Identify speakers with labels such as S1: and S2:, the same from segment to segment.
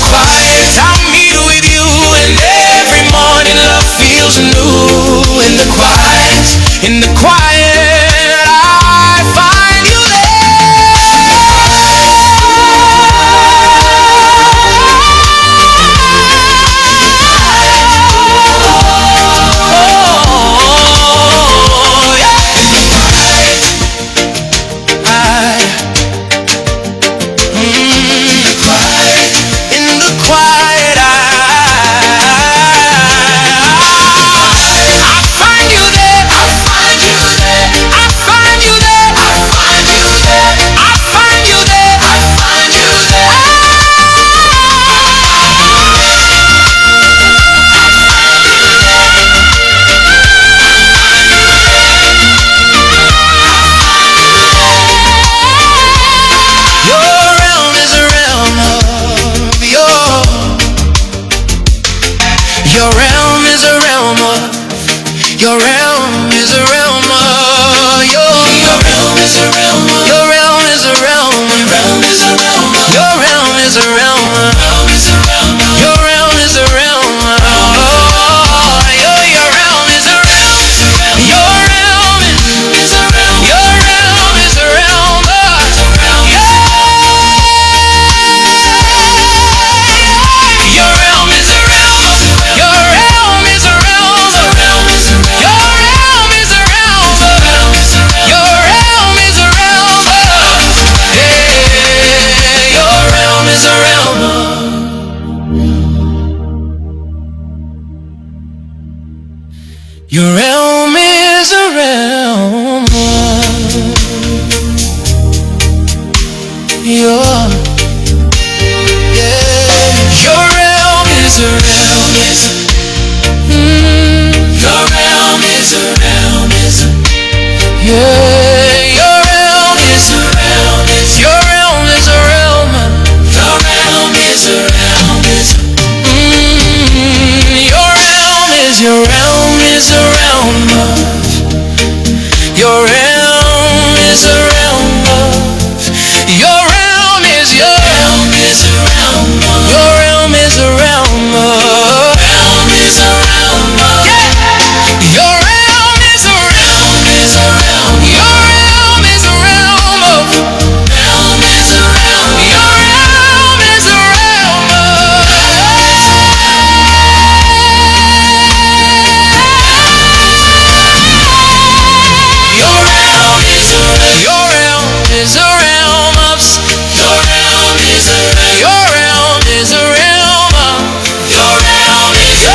S1: quiet, I meet with you, and every morning love feels new. In the quiet, in the quiet, I find you there. Your realm is a realm of your, yeah. Your realm is a realm, your realm is a realm, yeah. Your realm is a realm, your realm is a realm, your realm is a realm, your realm is your realm is a realm of, your realm is a realm of, your realm is your realm is a realm of, your realm is a realm of, realm is a realm of, yeah. Your realm is a realm is a realm, your realm is a realm of, realm is a realm, your realm is a realm of, your realm is a realm, your realm is a realm of, your realm is a realm, your realm is a realm of, your realm is a your realm is a realm of, your realm is a realm of, your realm is a realm of, your realm is a realm of, your realm is a realm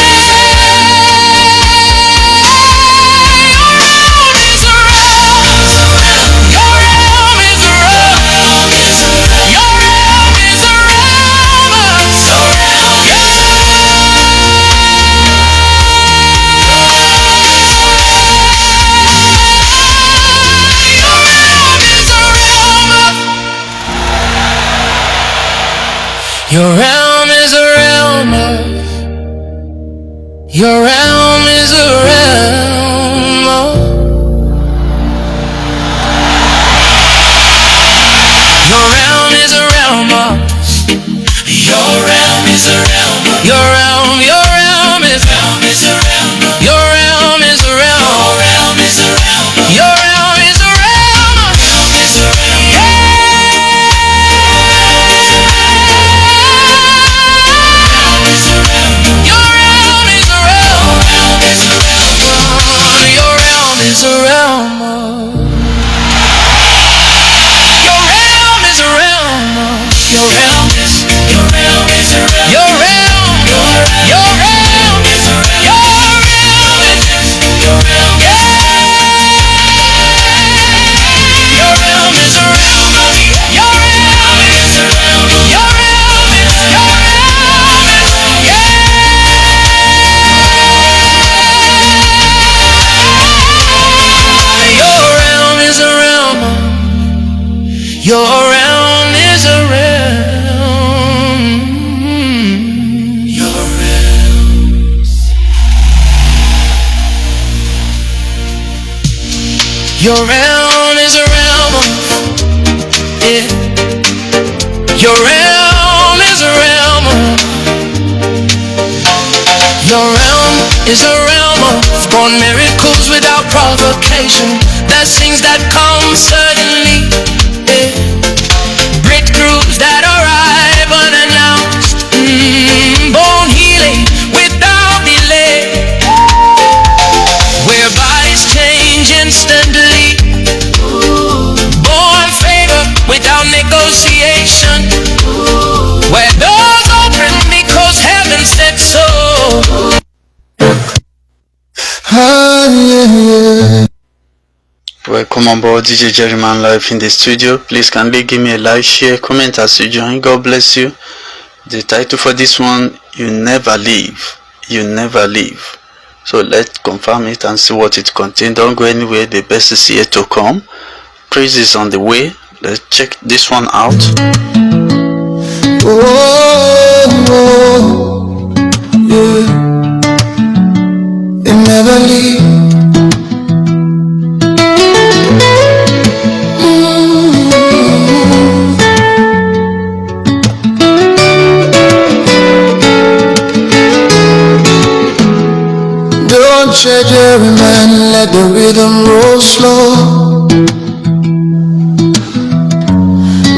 S1: of, your realm is a realm, your realm is a realm of, your realm is a realm of, realm is a realm. Is a realm of, your realm is a realm of, your realm is, your realm is a realm, your realm, your realm is a realm, your realm is, your realm, your realm is a realm of, your realm is a realm, your realm is, your realm is, yeah. Your realm is a realm. Your realms. Your realm is a realm of, yeah. Your realm is a realm of, your realm is a realm of born miracles without provocation, blessings that come suddenly, yeah. Breakthroughs that arrive unannounced, born healing without delay, where bodies change instantly, born favor without negotiation, where doors open because heaven said so.
S2: Welcome on board, DJ Jerryman live in the studio. Please kindly give me a like, share, comment as you join. God bless you. The title for this one, You Never Leave. You Never Leave. So let's confirm it and see what it contains. Don't go anywhere, the best is yet to come. Praise is on the way. Let's check this one out.
S3: Yeah. You never leave. Don't DJ Jerryman, let the rhythm roll slow.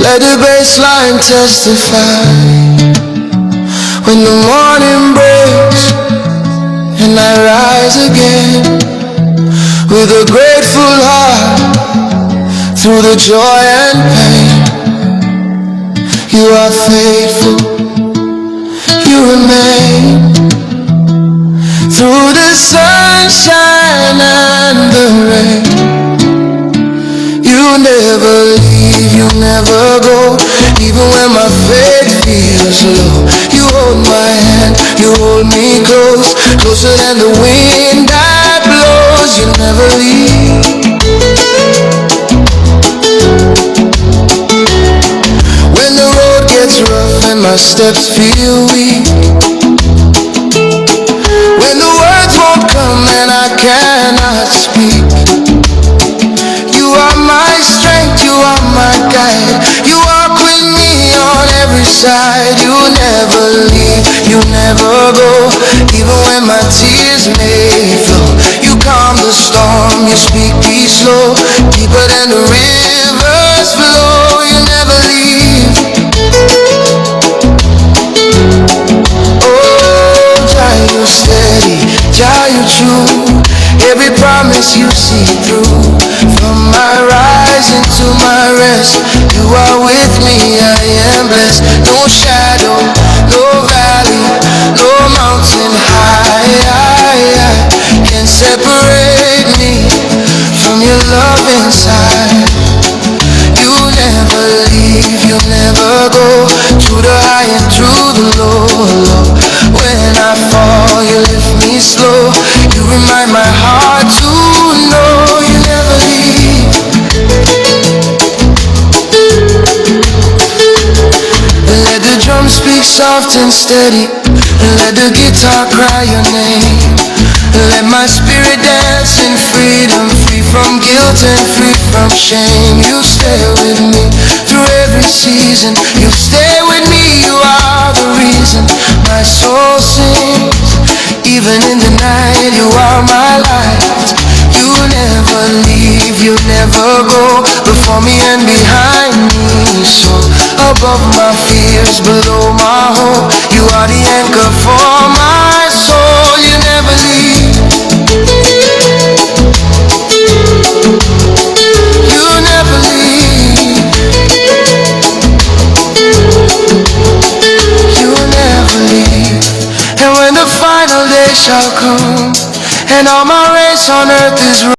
S3: Let the bass line testify. When the morning breaks and I rise again with a grateful heart through the joy and pain. You are faithful, you remain. Through the sunshine and the rain, you never leave, you never go. Even when my faith feels low, you hold my hand, you hold me close, closer than the wind that blows. You never leave. When the road gets rough and my steps feel weak, when the words won't come and I cannot speak, you are my strength, you are my guide. You walk with me on every side. You never leave, you never go. Even when my tears may flow, you calm the storm, you speak peace slow, deeper than the rivers flow. You never leave. You steady, Jah, you true. Every promise you see through. From my rising to my rest, you are with me, I am blessed. No shadow, no valley, no mountain high can separate me from your love inside. You never leave, you never go. Through the high and through the low, low. When I fall, you lift me slow. You remind my heart to know you never leave. Let the drum speak soft and steady, and let the guitar cry your name. Let my spirit dance in freedom, free from guilt and free from shame. You stay with me through every season. You stay with me, you are the reason my soul sings. Even in the night, you are my light. You never leave, you never go. Before me and behind me, so above my fears, below my hope. You are the anchor for my soul. You never leave. You never leave. You never leave. And when the final day shall come, and all my race on earth is